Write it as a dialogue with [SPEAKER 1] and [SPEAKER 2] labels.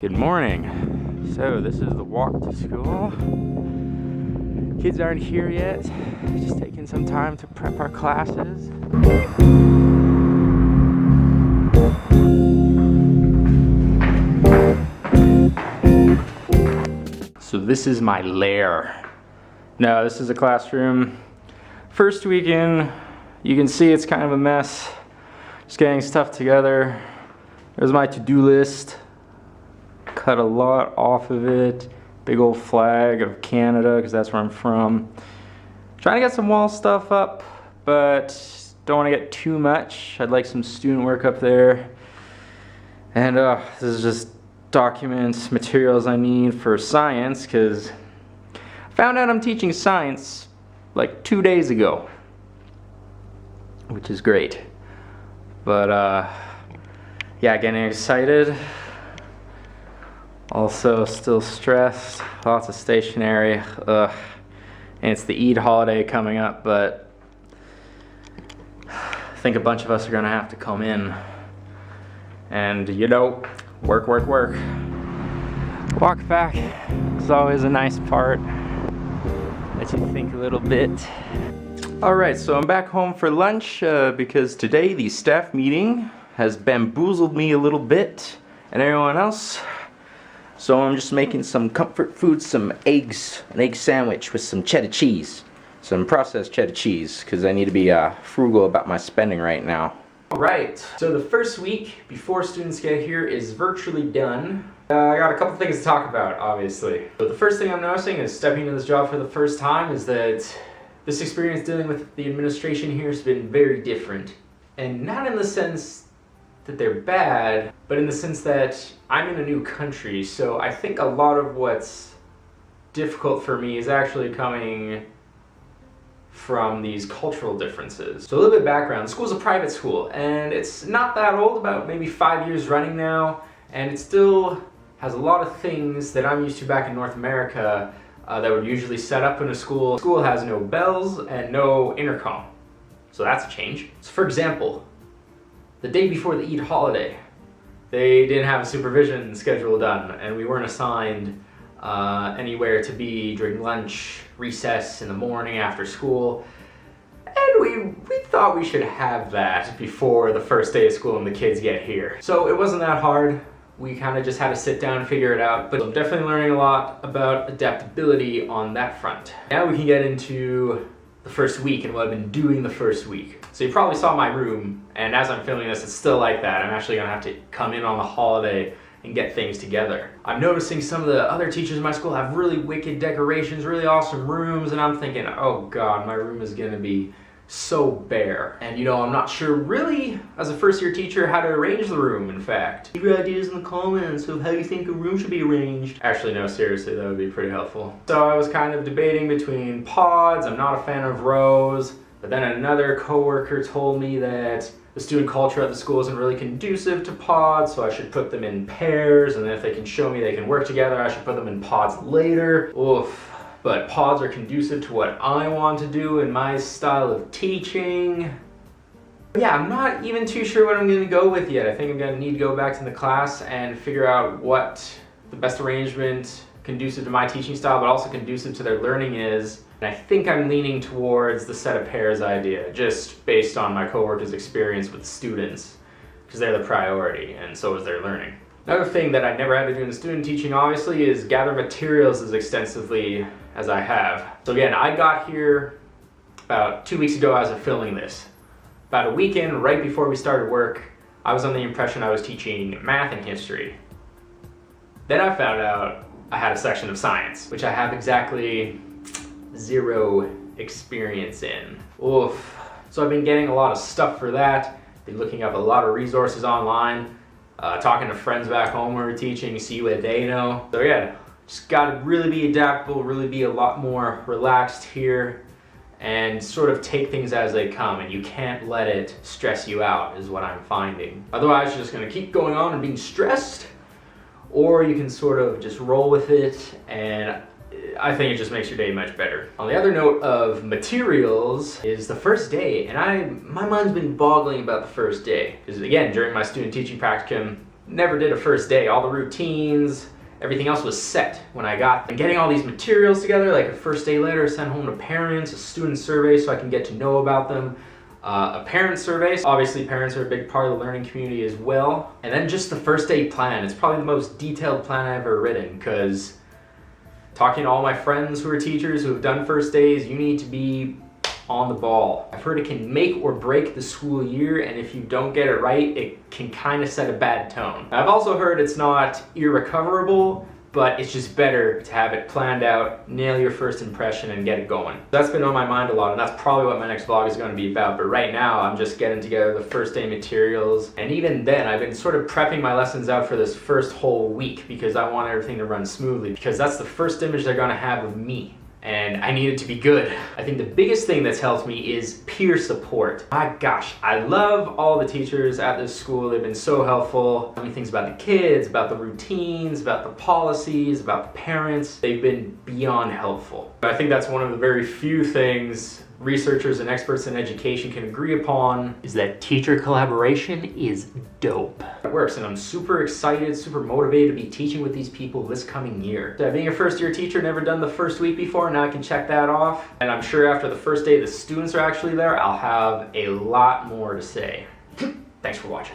[SPEAKER 1] Good morning. So this is the walk to school. Kids aren't here yet. Just taking some time to prep our classes. So this is my lair. No, this is a classroom. First weekend, you can see it's kind of a mess. Just getting stuff together. There's my to-do list. Cut a lot off of it. Big old flag of Canada because that's where I'm from. Trying to get some wall stuff up, but don't want to get too much. I'd like some student work up there. And this is just documents, materials I need for science because I found out I'm teaching science like 2 days ago, which is great. But yeah, getting excited. Also still stressed, lots of stationery, and it's the Eid holiday coming up, but I think a bunch of us are gonna have to come in and, you know, work. Walk back is always a nice part, let you think a little bit. Alright, so I'm back home for lunch because today the staff meeting has bamboozled me a little bit and everyone else. So I'm just making some comfort food, some eggs, an egg sandwich with some cheddar cheese. Some processed cheddar cheese, because I need to be frugal about my spending right now. Alright, so the first week before students get here is virtually done. I got a couple things to talk about, obviously. So the first thing I'm noticing is stepping into this job for the first time is that this experience dealing with the administration here has been very different. And not in the sense that they're bad, but in the sense that I'm in a new country, so I think a lot of what's difficult for me is actually coming from these cultural differences. So a little bit of background, the school's a private school, and it's not that old, about maybe 5 years running now, and it still has a lot of things that I'm used to back in North America that would usually set up in a school. The school has no bells and no intercom, so that's a change. So for example, the day before the Eid holiday, they didn't have a supervision schedule done, and we weren't assigned anywhere to be during lunch, recess, in the morning, after school. And we thought we should have that before the first day of school and the kids get here. So it wasn't that hard. We kind of just had to sit down and figure it out. But I'm definitely learning a lot about adaptability on that front. Now we can get into the first week and what I've been doing the first week. So you probably saw my room, and as I'm filming this, it's still like that. I'm actually gonna have to come in on the holiday and get things together. I'm noticing some of the other teachers in my school have really wicked decorations, really awesome rooms, and I'm thinking, oh God, my room is gonna be so bare. And you know, I'm not sure really, as a first year teacher, how to arrange the room, in fact. Leave your ideas in the comments of how you think a room should be arranged. Actually, no, seriously, that would be pretty helpful. So I was kind of debating between pods. I'm not a fan of rows, but then another coworker told me that the student culture at the school isn't really conducive to pods, so I should put them in pairs, and then if they can show me they can work together, I should put them in pods later. Oof. But pods are conducive to what I want to do in my style of teaching. Yeah, I'm not even too sure what I'm going to go with yet. I think I'm going to need to go back to the class and figure out what the best arrangement conducive to my teaching style, but also conducive to their learning is. And I think I'm leaning towards the set of pairs idea, just based on my coworkers' experience with students, because they're the priority, and so is their learning. Another thing that I never had to do in student teaching, obviously, is gather materials as extensively as I have. So again, I got here about 2 weeks ago as of filming this. About a weekend right before we started work, I was under the impression I was teaching math and history. Then I found out I had a section of science, which I have exactly 0 experience in. Oof. So I've been getting a lot of stuff for that, been looking up a lot of resources online, talking to friends back home who are teaching, see what they know. So yeah, just gotta really be adaptable, really be a lot more relaxed here, and sort of take things as they come, and you can't let it stress you out, is what I'm finding. Otherwise, you're just gonna keep going on and being stressed, or you can sort of just roll with it, and I think it just makes your day much better. On the other note of materials is the first day, and my mind's been boggling about the first day. Because again, during my student teaching practicum, never did a first day. All the routines, everything else was set when I got there. And getting all these materials together, like a first day letter sent home to parents, a student survey so I can get to know about them, a parent survey. Obviously parents are a big part of the learning community as well. And then just the first day plan. It's probably the most detailed plan I've ever written, because talking to all my friends who are teachers who have done first days, you need to be on the ball. I've heard it can make or break the school year, and if you don't get it right, it can kind of set a bad tone. I've also heard it's not irrecoverable, but it's just better to have it planned out, nail your first impression, and get it going. That's been on my mind a lot, and that's probably what my next vlog is going to be about. But right now, I'm just getting together the first day materials. And even then, I've been sort of prepping my lessons out for this first whole week because I want everything to run smoothly, because that's the first image they're going to have of me. And I need it to be good. I think the biggest thing that's helped me is peer support. My gosh, I love all the teachers at this school. They've been so helpful. Tell me things about the kids, about the routines, about the policies, about the parents. They've been beyond helpful. I think that's one of the very few things researchers and experts in education can agree upon, is that teacher collaboration is dope. It works, and I'm super excited, super motivated to be teaching with these people this coming year. Being a first year teacher, never done the first week before, now I can check that off. And I'm sure after the first day the students are actually there, I'll have a lot more to say. Thanks for watching.